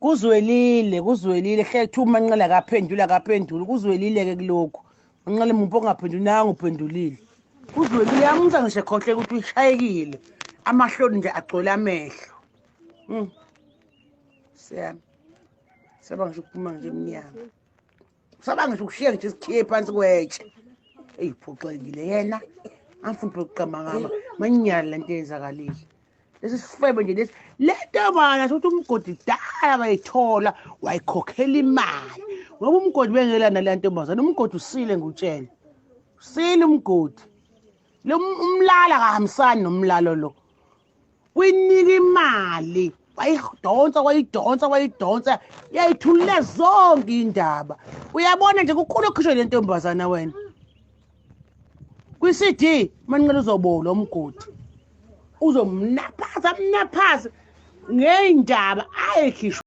kuzwelile hle kuthi umanqala akaphendula kuzwelile-ke kulokhu manqala mupho ongaphenduli nanga uphendulile kuzwelile yamuza ngisho ekhohle ukuthi uyishayekile amahloni nje agcwele amehlo siyami saba ngisho ukuphuma nje emnyama saba ngisho ukushiya nje isikhiye phansi kwetshe eyiphoxekile yena angifuni ukuqamba manyala lento eyenzakalile lesi sifebe nje lesi lento bana sokuthi umgodi dala bayithola wayikhokhela imali ngoba umgodi bengelana le ntombazana umgodi usile ngutshela usile umgodi lo umlala kahambisani nomlalo lo uyinika imali wayidonsa yayithulile zonke indaba uyabona nje kukhulu okhishwe le ntombazana wena kwi-CD manqela uzobola umgodi uzomnaphaza ngey'ndaba ayikhishwa